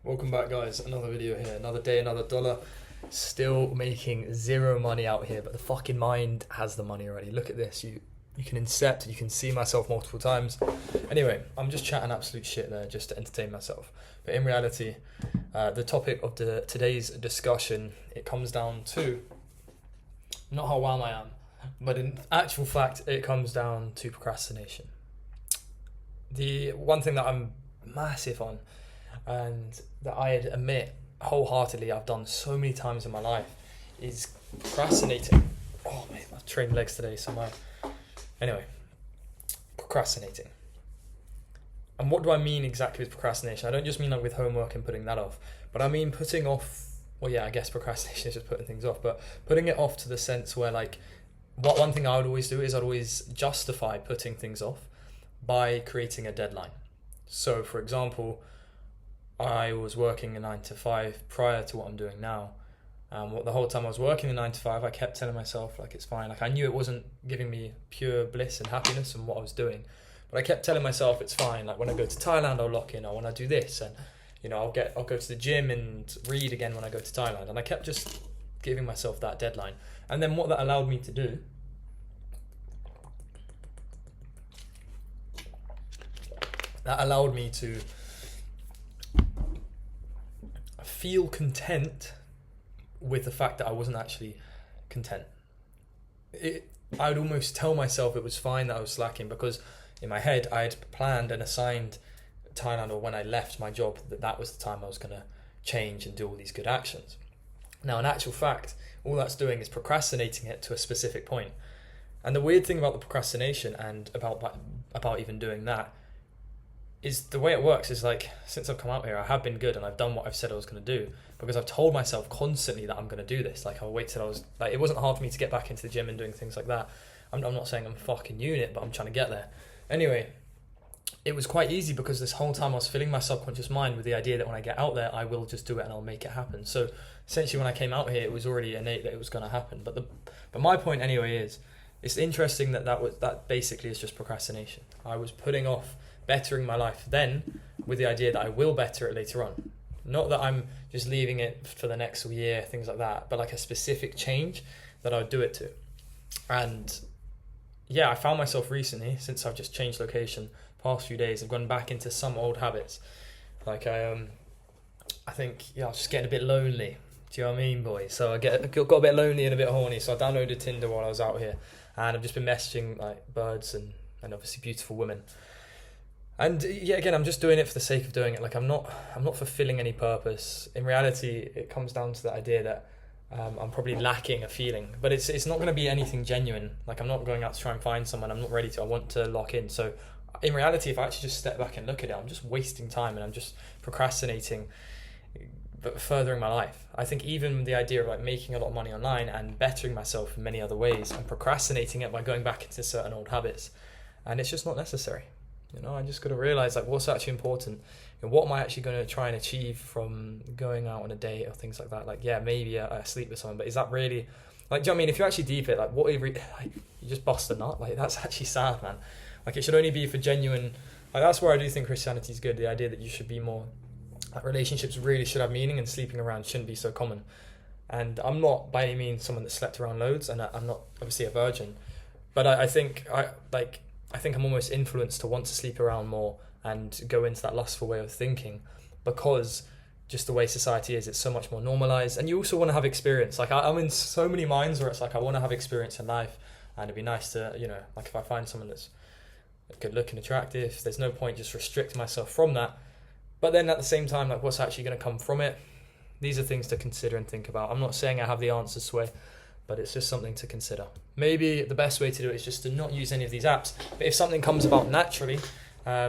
Welcome back, guys. Another video here, another day, another dollar. Still making zero money out here, but the fucking mind has the money already. Look at this. You can incept, you can see myself multiple times. Anyway, I'm just chatting absolute shit there just to entertain myself. But in reality, the topic of today's discussion, it comes down to not how well I am, but in actual fact, it comes down to procrastination. The one thing that I'm massive on, and that I admit wholeheartedly I've done so many times in my life, is procrastinating. Oh mate, I've trained legs today somehow. Anyway, procrastinating. And what do I mean exactly with procrastination? I don't just mean like with homework and putting that off, but I mean putting off, well yeah, I guess procrastination is just putting things off, but putting it off to the sense where like, one thing I would always do is I'd always justify putting things off by creating a deadline. So for example, I was working a 9 to 5 prior to what I'm doing now. The whole time I was working a 9 to 5, I kept telling myself like it's fine. Like I knew it wasn't giving me pure bliss and happiness in what I was doing, but I kept telling myself it's fine. Like when I go to Thailand, I'll lock in. Or when I do this, and I'll go to the gym and read again when I go to Thailand. And I kept just giving myself that deadline. And then what that allowed me to do, that allowed me to feel content with the fact that I wasn't actually content. I would almost tell myself it was fine that I was slacking, because in my head I had planned and assigned Thailand, or when I left my job, that was the time I was going to change and do all these good actions. Now in actual fact, all that's doing is procrastinating it to a specific point. And the weird thing about the procrastination and about even doing that is the way it works is like, since I've come out here, I have been good and I've done what I've said I was going to do, because I've told myself constantly that I'm going to do this. Like I'll wait till I was like, it wasn't hard for me to get back into the gym and doing things like that. I'm not saying I'm a fucking unit, but I'm trying to get there. Anyway, it was quite easy because this whole time I was filling my subconscious mind with the idea that when I get out there, I will just do it and I'll make it happen. So essentially when I came out here, it was already innate that it was going to happen. But my point anyway is, it's interesting that basically is just procrastination. I was putting off bettering my life then with the idea that I will better it later on. Not that I'm just leaving it for the next year, things like that, but like a specific change that I would do it to. And yeah, I found myself recently, since I've just changed location, past few days, I've gone back into some old habits. Like I think, I was just getting a bit lonely. Do you know what I mean, boys? So I got a bit lonely and a bit horny, so I downloaded Tinder while I was out here, and I've just been messaging like birds and obviously beautiful women. And yeah, again, I'm just doing it for the sake of doing it. Like I'm not fulfilling any purpose. In reality, it comes down to the idea that I'm probably lacking a feeling, but it's not going to be anything genuine. Like I'm not going out to try and find someone. I'm not ready to. I want to lock in. So in reality, if I actually just step back and look at it, I'm just wasting time and I'm just procrastinating, but furthering my life. I think even the idea of like making a lot of money online and bettering myself in many other ways, I'm procrastinating it by going back into certain old habits, and it's just not necessary. I just got to realize like what's actually important and what am I actually going to try and achieve from going out on a date or things like that. Like, yeah, maybe I sleep with someone, but is that really, like, do you know what I mean? If you actually deep it, like, what if you just bust a nut? Like, that's actually sad, man. Like, it should only be for genuine, like, that's where I do think Christianity is good. The idea that you should be more, like, relationships really should have meaning and sleeping around shouldn't be so common. And I'm not by any means someone that slept around loads, and I'm not obviously a virgin, but I think I'm almost influenced to want to sleep around more and go into that lustful way of thinking, because just the way society is, it's so much more normalized. And you also want to have experience. Like I'm in so many minds where it's like I want to have experience in life, and it'd be nice to, like if I find someone that's good looking, attractive, there's no point just restricting myself from that. But then at the same time, like what's actually going to come from it? These are things to consider and think about. I'm not saying I have the answers, Sway, but it's just something to consider. Maybe the best way to do it is just to not use any of these apps. But if something comes about naturally,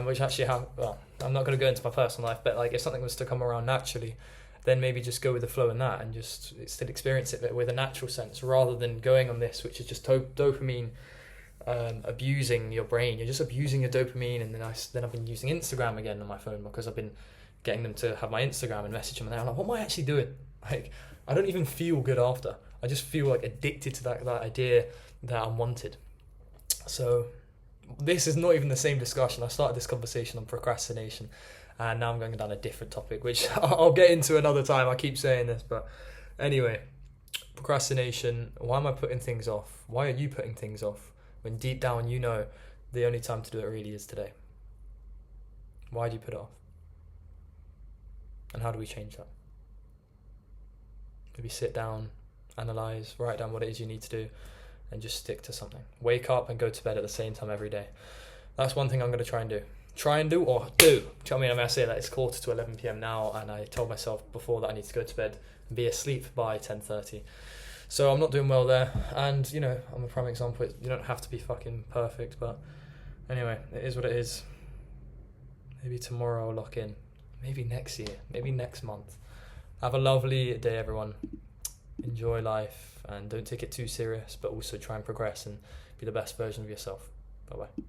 which actually I'm not going to go into my personal life, but like if something was to come around naturally, then maybe just go with the flow in that and just still experience it with a natural sense, rather than going on this, which is just dopamine abusing your brain. You're just abusing your dopamine, and then I've been using Instagram again on my phone because I've been getting them to have my Instagram and message them, and I'm like, what am I actually doing? Like, I don't even feel good after. I just feel like addicted to that idea that I'm wanted. So this is not even the same discussion. I started this conversation on procrastination, And now I'm going down a different topic, which I'll get into another time. I keep saying this, but anyway, procrastination. Why am I putting things off? Why are you putting things off when deep down you know the only time to do it really is today? Why do you put it off? And how do we change that? Maybe sit down, analyze, write down what it is you need to do, and just stick to something. Wake up and go to bed at the same time every day. That's one thing I'm going to try and do. Try and do or do. Do you know what I mean? I say that it's 11:15 p.m. now, and I told myself before that I need to go to bed and be asleep by 10:30. So I'm not doing well there, and you know, I'm a prime example. You don't have to be fucking perfect, but anyway, it is what it is. Maybe tomorrow I'll lock in. Maybe next year. Maybe next month. Have a lovely day, everyone. Enjoy life, and don't take it too serious, but also try and progress and be the best version of yourself. Bye-bye.